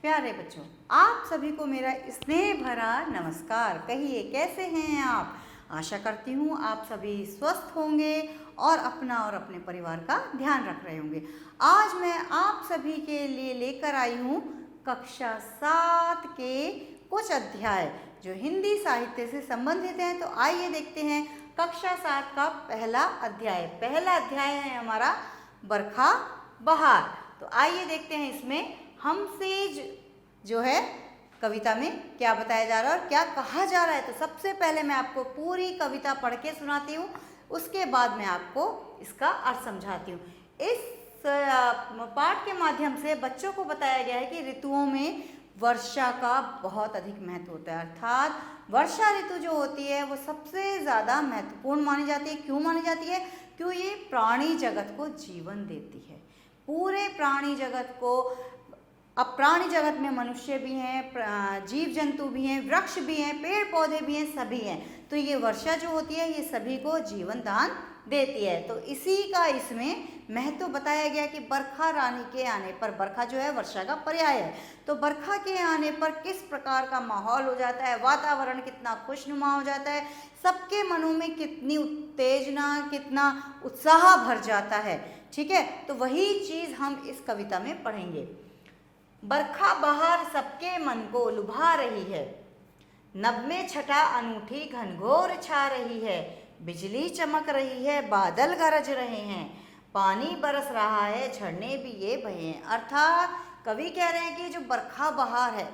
प्यारे बच्चों, आप सभी को मेरा स्नेह भरा नमस्कार। कहिए कैसे हैं आप। आशा करती हूँ आप सभी स्वस्थ होंगे और अपना और अपने परिवार का ध्यान रख रहे होंगे। आज मैं आप सभी के लिए लेकर आई हूँ कक्षा 7 के कुछ अध्याय जो हिंदी साहित्य से संबंधित हैं। तो आइए देखते हैं कक्षा 7 का पहला अध्याय। पहला अध्याय है हमारा बरखा बहार। तो आइए देखते हैं इसमें हमसे जो है कविता में क्या बताया जा रहा है और क्या कहा जा रहा है। तो सबसे पहले मैं आपको पूरी कविता पढ़ के सुनाती हूँ, उसके बाद मैं आपको इसका अर्थ समझाती हूँ। इस पाठ के माध्यम से बच्चों को बताया गया है कि ऋतुओं में वर्षा का बहुत अधिक महत्व होता है। अर्थात वर्षा ऋतु जो होती है वो सबसे ज़्यादा महत्वपूर्ण मानी जाती है। क्यों मानी जाती है? क्यों ये प्राणी जगत को जीवन देती है। पूरे प्राणी जगत को, अब प्राणी जगत में मनुष्य भी हैं, जीव जंतु भी हैं, वृक्ष भी हैं, पेड़ पौधे भी हैं, सभी हैं। तो ये वर्षा जो होती है ये सभी को जीवन दान देती है। तो इसी का इसमें महत्व बताया गया कि बरखा रानी के आने पर, बरखा जो है वर्षा का पर्याय है, तो बरखा के आने पर किस प्रकार का माहौल हो जाता है, वातावरण कितना खुशनुमा हो जाता है, सबके मनों में कितनी उत्तेजना, कितना उत्साह भर जाता है। ठीक है, तो वही चीज़ हम इस कविता में पढ़ेंगे। बरखा बहार सबके मन को लुभा रही है, नभ में छटा अनूठी घनघोर छा रही है, बिजली चमक रही है, बादल गरज रहे हैं, पानी बरस रहा है, झरने भी ये बहे हैं। अर्थात कवि कह रहे हैं कि जो बरखा बहार है,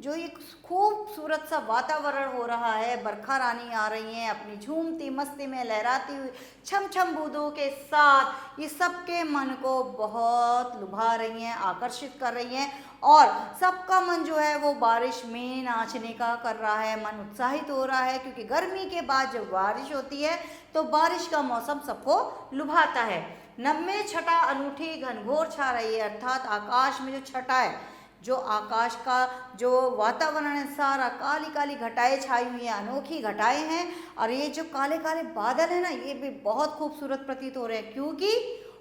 जो ये खूबसूरत सा वातावरण हो रहा है, बरखा रानी आ रही हैं अपनी झूमती मस्ती में लहराती हुई छम छम बूंदों के साथ, ये सबके मन को बहुत लुभा रही हैं, आकर्षित कर रही हैं और सबका मन जो है वो बारिश में नाचने का कर रहा है, मन उत्साहित हो रहा है। क्योंकि गर्मी के बाद जब बारिश होती है तो बारिश का मौसम सबको लुभाता है। नभ में छटा अनूठी घनघोर छा रही है, अर्थात आकाश में जो छटा है, जो आकाश का जो वातावरण है, सारा काली काली घटाएं छाई हुई हैं, अनोखी घटाएं हैं। और ये जो काले काले बादल है ना, ये भी बहुत खूबसूरत प्रतीत हो रहे हैं। क्योंकि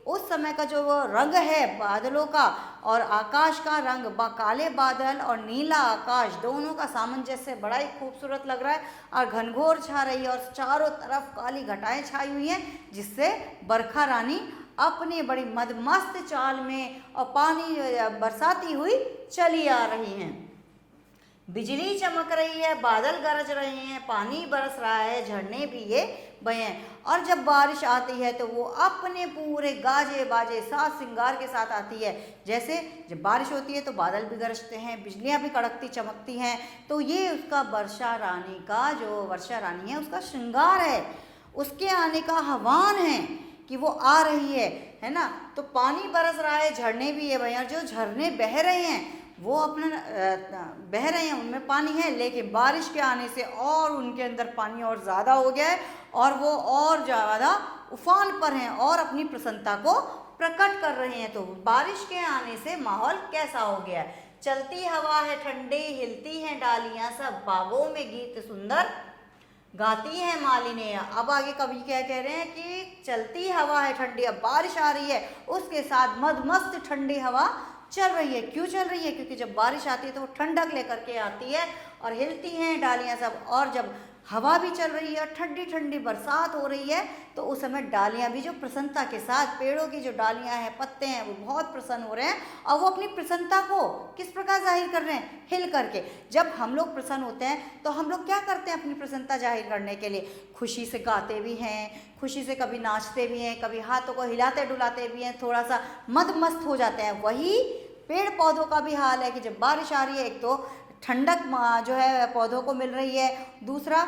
उस समय का जो वो रंग है बादलों का और आकाश का रंग, काले बादल और नीला आकाश, दोनों का सामंजस्य बड़ा ही खूबसूरत लग रहा है। और घनघोर छा रही है और चारों तरफ काली घटाएं छाई हुई हैं, जिससे बरखा रानी अपनी बड़ी मदमस्त चाल में और पानी बरसाती हुई चली आ रही हैं। बिजली चमक रही है, बादल गरज रहे हैं, पानी बरस रहा है, झरने भी ये बहे हैं। और जब बारिश आती है तो वो अपने पूरे गाजे बाजे साज श्रृंगार के साथ आती है। जैसे जब बारिश होती है तो बादल भी गरजते हैं, बिजलियां भी कड़कती चमकती हैं। तो ये उसका वर्षा रानी का, जो वर्षा रानी है उसका श्रृंगार है, उसके आने का आह्वान है कि वो आ रही है ना। तो पानी बरस रहा है, झरने भी है भैया, जो झरने बह रहे हैं वो अपना बह रहे हैं, उनमें पानी है, लेकिन बारिश के आने से और उनके अंदर पानी और ज़्यादा हो गया है और वो और ज़्यादा उफान पर हैं और अपनी प्रसन्नता को प्रकट कर रहे हैं। तो बारिश के आने से माहौल कैसा हो गया है? चलती हवा है ठंडी, हिलती हैं डालियाँ, सब बागों में गीत सुंदर गाती है मालिनी। अब आगे कवि क्या कह रहे हैं कि चलती हवा है ठंडी, अब बारिश आ रही है, उसके साथ मदमस्त ठंडी हवा चल रही है। क्यों चल रही है? क्योंकि जब बारिश आती है तो वो ठंडक लेकर के आती है और हिलती हैं डालियां सब, और जब हवा भी चल रही है और ठंडी ठंडी बरसात हो रही है तो उस समय डालियां भी जो प्रसन्नता के साथ, पेड़ों की जो डालियां हैं, पत्ते हैं, वो बहुत प्रसन्न हो रहे हैं और वो अपनी प्रसन्नता को किस प्रकार जाहिर कर रहे हैं? हिल करके। जब हम लोग प्रसन्न होते हैं तो हम लोग क्या करते हैं अपनी प्रसन्नता जाहिर करने के लिए? खुशी से गाते भी हैं, खुशी से कभी नाचते भी हैं, कभी हाथों को हिलाते डुलाते भी हैं, थोड़ा सा मदमस्त हो जाते हैं। वही पेड़ पौधों का भी हाल है कि जब बारिश आ रही है, एक तो ठंडक जो है पौधों को मिल रही है, दूसरा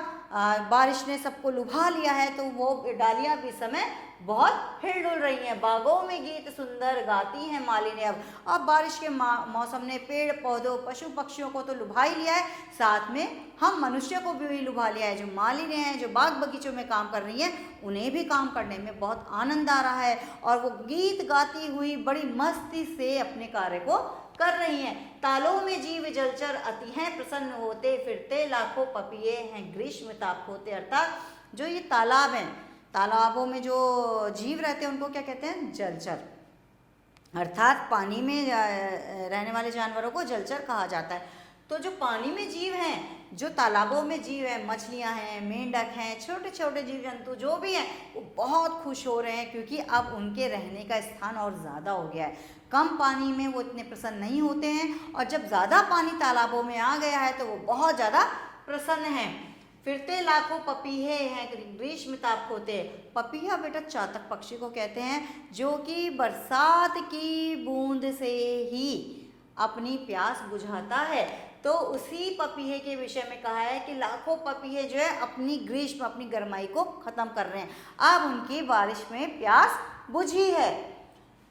बारिश ने सबको लुभा लिया है, तो वो डालियां भी समय बहुत हिलडुल रही हैं। बागों में गीत सुंदर गाती हैं मालिनी। अब बारिश के मौसम ने पेड़ पौधों, पशु पक्षियों को तो लुभा ही लिया है, साथ में हम मनुष्य को भी लुभा लिया है। जो मालिनी हैं, जो बाग बगीचों में काम कर रही हैं, उन्हें भी काम करने में बहुत आनंद आ रहा है और वो गीत गाती हुई बड़ी मस्ती से अपने कार्य को कर रही हैं। तालों में जीव जलचर अति हैं प्रसन्न होते फिरते, लाखों पपिये हैं ग्रीष्म ताप होते। अर्थात जो ये तालाब हैं, तालाबों में जो जीव रहते हैं उनको क्या कहते हैं? जलचर। अर्थात पानी में रहने वाले जानवरों को जलचर कहा जाता है। तो जो पानी में जीव हैं, जो तालाबों में जीव हैं, मछलियां हैं, मेंढक हैं, छोटे छोटे जीव जंतु जो भी हैं, वो बहुत खुश हो रहे हैं क्योंकि अब उनके रहने का स्थान और ज़्यादा हो गया है। कम पानी में वो इतने प्रसन्न नहीं होते हैं और जब ज़्यादा पानी तालाबों में आ गया है तो वो बहुत ज़्यादा प्रसन्न हैं। फिरते लाखों पपीहे हैं ग्रीष्म ताप होते। पपीहा बेटा चातक पक्षी को कहते हैं जो कि बरसात की बूंद से ही अपनी प्यास बुझाता है। तो उसी पपीहे के विषय में कहा है कि लाखों पपीहे जो है अपनी ग्रीष्म, अपनी गर्माई को खत्म कर रहे हैं। अब उनकी बारिश में प्यास बुझी है।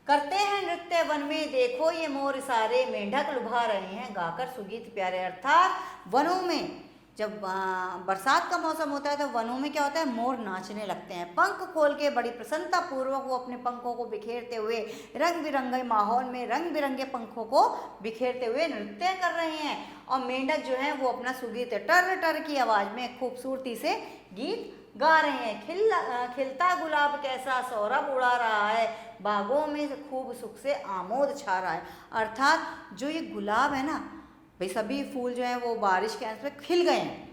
करते हैं नृत्य वन में देखो ये मोर सारे, मेंढक लुभा रहे हैं गाकर सुगीत प्यारे। अर्थात वनों में जब बरसात का मौसम होता है तो वनों में क्या होता है, मोर नाचने लगते हैं। पंख खोल के बड़ी प्रसन्नता पूर्वक वो अपने पंखों को बिखेरते हुए रंग बिरंगे माहौल में रंग बिरंगे पंखों को बिखेरते हुए नृत्य कर रहे हैं। और मेंढक जो है वो अपना सुगीत टर टर की आवाज़ में खूबसूरती से गीत गा रहे हैं। खिलता गुलाब कैसा सौरभ उड़ा रहा है, बागों में खूब सुख से आमोद छा रहा है। अर्थात जो ये गुलाब है ना भाई, सभी फूल जो हैं वो बारिश के अंत में खिल गए हैं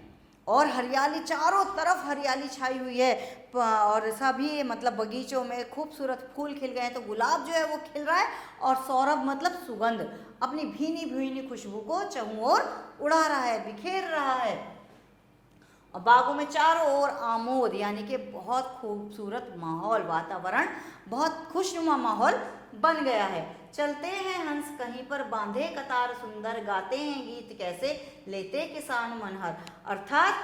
और हरियाली, चारों तरफ हरियाली छाई हुई है और सभी मतलब बगीचों में खूबसूरत फूल खिल गए हैं। तो गुलाब जो है वो खिल रहा है और सौरभ मतलब सुगंध अपनी भीनी भीनी खुशबू को चारों ओर उड़ा रहा है, बिखेर रहा है। और बागों में चारों ओर आमोद यानी कि बहुत खूबसूरत माहौल, वातावरण बहुत खुशनुमा माहौल बन गया है। चलते हैं हंस कहीं पर बांधे कतार सुंदर, गाते हैं गीत कैसे लेते किसान मनहर। अर्थात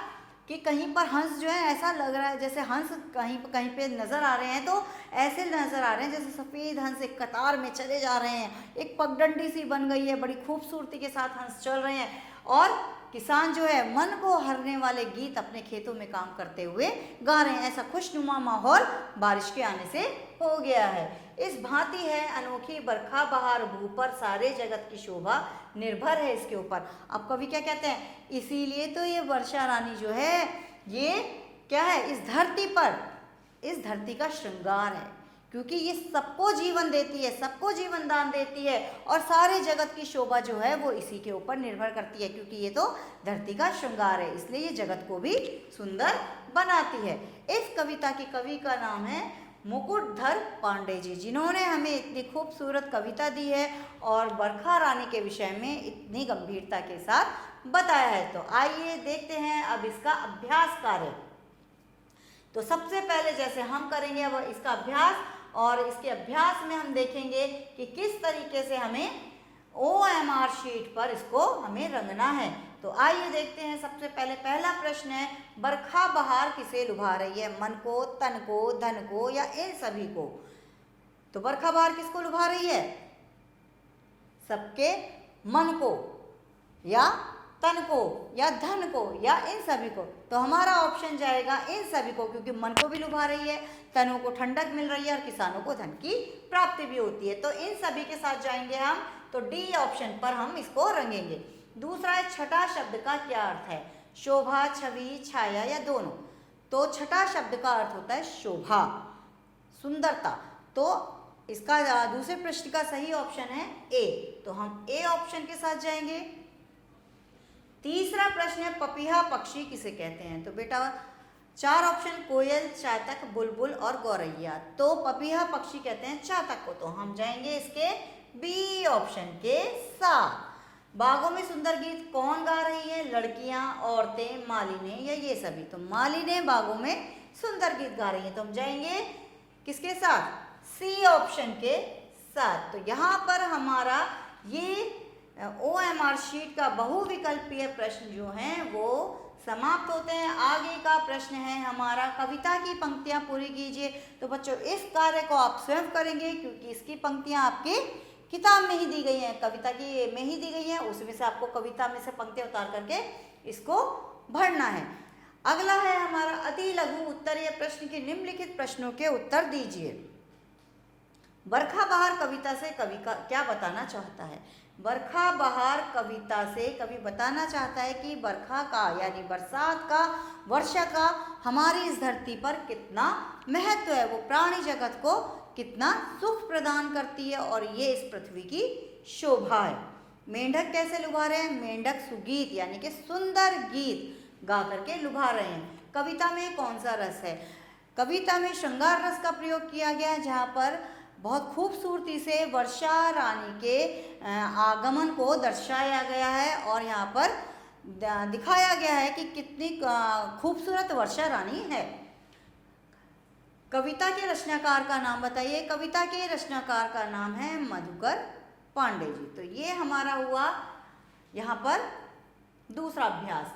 कि कहीं पर हंस जो है ऐसा लग रहा है जैसे हंस कहीं पे नज़र आ रहे हैं, तो ऐसे नज़र आ रहे हैं जैसे सफ़ेद हंस एक कतार में चले जा रहे हैं। एक पगडंडी सी बन गई है, बड़ी खूबसूरती के साथ हंस चल रहे हैं और किसान जो है मन को हरने वाले गीत अपने खेतों में काम करते हुए गा रहे हैं। ऐसा खुशनुमा माहौल बारिश के आने से हो गया है। इस भांति है अनोखी बरखा बहार भू पर, सारे जगत की शोभा निर्भर है इसके ऊपर। अब कवि क्या कहते हैं, इसीलिए तो ये वर्षा रानी जो है ये क्या है, इस धरती पर, इस धरती का श्रृंगार है क्योंकि ये सबको जीवन देती है, सबको जीवन दान देती है और सारे जगत की शोभा जो है वो इसी के ऊपर निर्भर करती है क्योंकि ये तो धरती का श्रृंगार है, इसलिए ये जगत को भी सुंदर बनाती है। इस कविता के कवि का नाम है मुकुटधर पांडे जी, जिन्होंने हमें इतनी खूबसूरत कविता दी है और बरखा रानी के विषय में इतनी गंभीरता के साथ बताया है। तो आइए देखते हैं अब इसका अभ्यास कार्य। तो सबसे पहले जैसे हम करेंगे अब इसका अभ्यास, और इसके अभ्यास में हम देखेंगे कि किस तरीके से हमें OMR शीट पर इसको हमें रंगना है। तो आइए देखते हैं। सबसे पहले पहला प्रश्न है, बरखा बहार किसे लुभा रही है, मन को, तन को, धन को या इन सभी को। तो बरखा बहार किसको लुभा रही है, सबके मन को या तन को या धन को या इन सभी को। तो हमारा ऑप्शन जाएगा इन सभी को, क्योंकि मन को भी लुभा रही है, तनों को ठंडक मिल रही है और किसानों को धन की प्राप्ति भी होती है। तो इन सभी के साथ जाएंगे हम, तो डी ऑप्शन पर हम इसको रंगेंगे। दूसरा है, छठा शब्द का क्या अर्थ है, शोभा, छवि, छाया या दोनों। तो छठा शब्द का अर्थ होता है शोभा, सुंदरता। तो इसका दूसरे प्रश्न का सही ऑप्शन है ए, तो हम ए ऑप्शन के साथ जाएंगे। तीसरा प्रश्न है, पपीहा पक्षी किसे कहते हैं। तो बेटा 4 ऑप्शन, कोयल, चातक, बुलबुल और गौरैया। तो पपीहा पक्षी कहते हैं चातक को, तो हम जाएंगे इसके बी ऑप्शन के साथ। बागों में सुंदर गीत कौन गा रही है, लड़कियां, औरतें, मालिनी या ये सभी। तो मालिनी बागों में सुंदर गीत गा रही है, तो हम जाएंगे किसके साथ, सी ऑप्शन के साथ। तो यहाँ पर हमारा ये OMR शीट का बहुविकल्पीय प्रश्न जो हैं वो समाप्त होते हैं। आगे का प्रश्न है हमारा, कविता की पंक्तियां पूरी कीजिए। तो बच्चों इस कार्य को आप स्वयं करेंगे क्योंकि इसकी पंक्तियां आपकी किताब में ही दी गई हैं, कविता की में ही दी गई हैं, उसमें से आपको कविता में से पंक्तियां उतार करके इसको भरना है। अगला है हमारा अति लघु उत्तरीय प्रश्न के निम्नलिखित प्रश्नों के उत्तर दीजिए। बरखा बहार कविता से कवि का क्या बताना चाहता है। बरखा बहार कविता से कवि बताना चाहता है कि बरखा का यानी बरसात का, वर्षा का हमारी इस धरती पर कितना महत्व है, वो प्राणी जगत को कितना सुख प्रदान करती है और ये इस पृथ्वी की शोभा है। मेंढक कैसे लुभा रहे हैं? मेंढक सुगीत यानी कि सुंदर गीत गा करके लुभा रहे हैं। कविता में कौन सा रस है? कविता में श्रृंगार रस का प्रयोग किया गया है, जहाँ पर बहुत खूबसूरती से वर्षा रानी के आगमन को दर्शाया गया है और यहाँ पर दिखाया गया है कि कितनी खूबसूरत वर्षा रानी है। कविता के रचनाकार का नाम बताइए। कविता के रचनाकार का नाम है मधुकर पांडे जी। तो ये हमारा हुआ यहाँ पर दूसरा अभ्यास।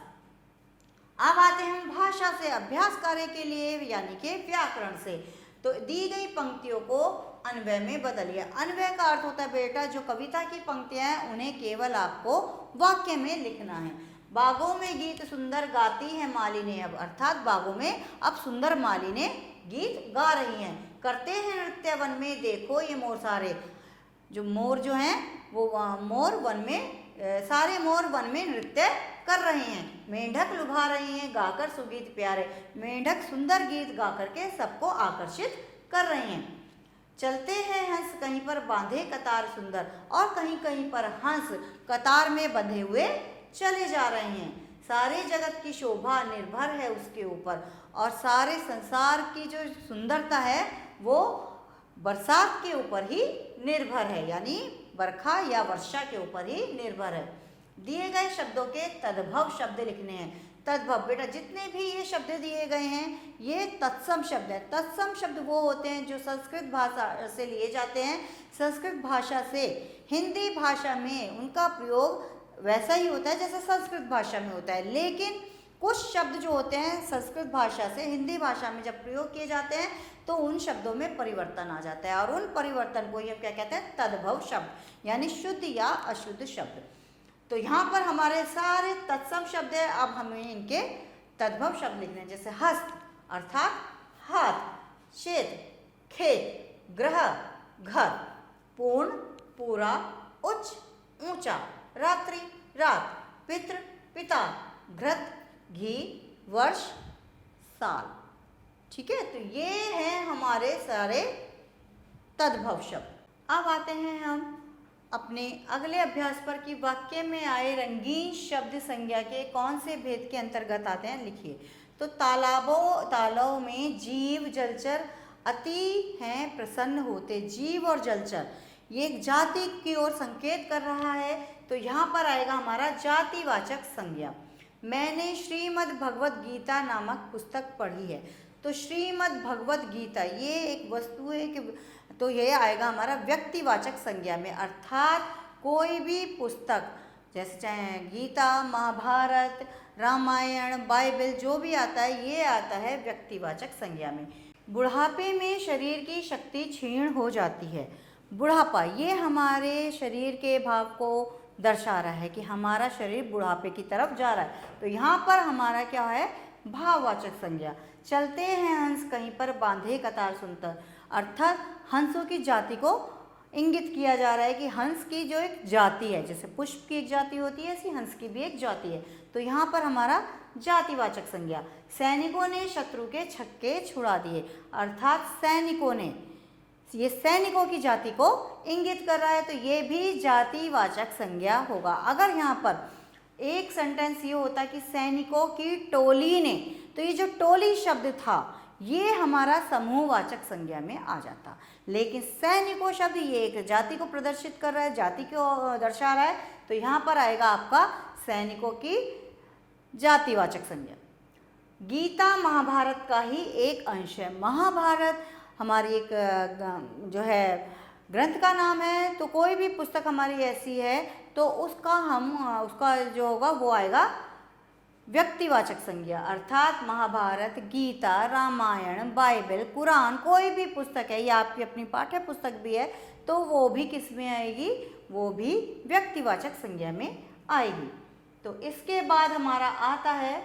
अब आते हैं हम भाषा से अभ्यास कार्य के लिए यानी कि व्याकरण से। तो दी गई पंक्तियों को अन्वय में बदलिए। अन्वय का अर्थ होता है बेटा जो कविता की पंक्तियां हैं उन्हें केवल आपको वाक्य में लिखना है। बागों में गीत सुंदर गाती है मालिनी अब, अर्थात बागों में अब सुंदर मालिनी गीत गा रही हैं। करते हैं नृत्य वन में देखो ये मोर सारे, जो मोर जो हैं वो मोर वन में सारे मोर वन में नृत्य कर रहे हैं। मेंढक लुभा रही हैं गाकर सुगीत प्यारे, मेंढक सुंदर गीत गा करके सबको आकर्षित कर रहे हैं। चलते हैं हंस कहीं पर बांधे कतार सुंदर, और कहीं कहीं पर हंस कतार में बंधे हुए चले जा रहे हैं। सारे जगत की शोभा निर्भर है उसके ऊपर, और सारे संसार की जो सुंदरता है वो बरसात के ऊपर ही निर्भर है, यानी बरखा या वर्षा के ऊपर ही निर्भर है। दिए गए शब्दों के तद्भव शब्द लिखने हैं। तद्भव बेटा जितने भी ये शब्द दिए गए हैं ये तत्सम शब्द है। तत्सम शब्द वो होते हैं जो संस्कृत भाषा से लिए जाते हैं। संस्कृत भाषा से हिंदी भाषा में उनका प्रयोग वैसा ही होता है जैसे संस्कृत भाषा में होता है, लेकिन कुछ शब्द जो होते हैं संस्कृत भाषा से हिंदी भाषा में जब प्रयोग किए जाते हैं तो उन शब्दों में परिवर्तन आ जाता है, और उन परिवर्तन को ही हम क्या कहते हैं? तद्भव शब्द, यानी शुद्ध या अशुद्ध शब्द। तो यहाँ पर हमारे सारे तत्सम शब्द है। अब हमें इनके तद्भव शब्द लिखने हैं, जैसे हस्त अर्थात हाथ, क्षेत्र खेत, ग्रह घर, पूर्ण पूरा, उच्च ऊंचा, रात्रि रात, पितृ पिता, घृत घी, वर्ष साल। ठीक है, तो ये हैं हमारे सारे तद्भव शब्द। अब आते हैं हम अपने अगले अभ्यास पर कि वाक्य में आए रंगीन शब्द संज्ञा के कौन से भेद के अंतर्गत आते हैं, लिखिए। तो तालाबों में जीव जलचर अति हैं प्रसन्न होते। जीव और जलचर ये एक जाति की ओर संकेत कर रहा है, तो यहाँ पर आएगा हमारा जातिवाचक संज्ञा। मैंने श्रीमद् भगवत गीता नामक पुस्तक पढ़ी है। तो श्रीमद् भगवत गीता ये एक वस्तु है कि तो ये आएगा हमारा व्यक्तिवाचक संज्ञा में, अर्थात कोई भी पुस्तक जैसे चाहे गीता, महाभारत, रामायण, बाइबल जो भी आता है ये आता है व्यक्तिवाचक संज्ञा में। बुढ़ापे में शरीर की शक्ति क्षीण हो जाती है। बुढ़ापा ये हमारे शरीर के भाव को दर्शा रहा है कि हमारा शरीर बुढ़ापे की तरफ जा रहा है। तो यहाँ पर हमारा क्या है? भाववाचक संज्ञा। चलते हैं हंस कहीं पर बांधे कतार सुनकर, अर्थात हंसों की जाति को इंगित किया जा रहा है कि हंस की जो एक जाति है, जैसे पुष्प की एक जाति होती है ऐसी हंस की भी एक जाति है। तो यहाँ पर हमारा जातिवाचक संज्ञा। सैनिकों ने शत्रु के छक्के छुड़ा दिए, अर्थात सैनिकों ने, ये सैनिकों की जाति को इंगित कर रहा है, तो ये भी जातिवाचक संज्ञा होगा। अगर यहाँ पर एक सेंटेंस ये होता कि सैनिकों की टोली ने, तो ये जो टोली शब्द था ये हमारा समूहवाचक संज्ञा में आ जाता, लेकिन सैनिकों शब्द ये एक जाति को प्रदर्शित कर रहा है, जाति को दर्शा रहा है, तो यहाँ पर आएगा आपका सैनिकों की जातिवाचक संज्ञा। गीता महाभारत का ही एक अंश है। महाभारत हमारी एक जो है ग्रंथ का नाम है, तो कोई भी पुस्तक हमारी ऐसी है तो उसका जो होगा वो आएगा व्यक्तिवाचक संज्ञा, अर्थात महाभारत, गीता, रामायण, बाइबल, कुरान, कोई भी पुस्तक है या आपकी अपनी पाठ्य पुस्तक भी है तो वो भी किस में आएगी? वो भी व्यक्तिवाचक संज्ञा में आएगी। तो इसके बाद हमारा आता है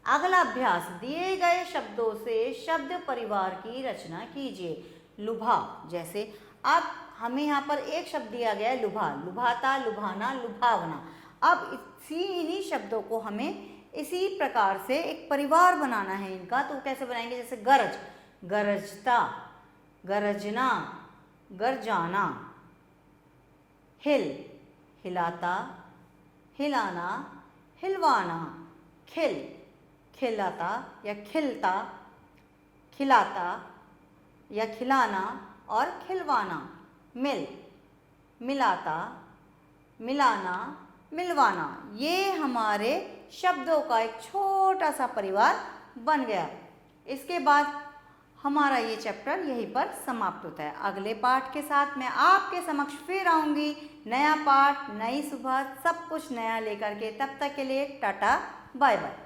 अगला अभ्यास। दिए गए शब्दों से शब्द परिवार की रचना कीजिए। लुभा, जैसे अब हमें यहाँ पर एक शब्द दिया गया है लुभा, लुभाता, लुभाना, लुभावना। अब इन्हीं शब्दों को हमें इसी प्रकार से एक परिवार बनाना है इनका, तो कैसे बनाएंगे? जैसे गरज, गरजता, गरजना, गरजाना। हिल, हिलाता, हिलाना, हिलवाना। खिल, खिलाता या खिलता, खिलाता या खिलाना और खिलवाना। मिल, मिलाता, मिलाना, मिलवाना। ये हमारे शब्दों का एक छोटा सा परिवार बन गया। इसके बाद हमारा ये चैप्टर यहीं पर समाप्त होता है। अगले पाठ के साथ मैं आपके समक्ष फिर आऊँगी। नया पाठ, नई सुबह, सब कुछ नया लेकर के। तब तक के लिए टाटा, बाय बाय।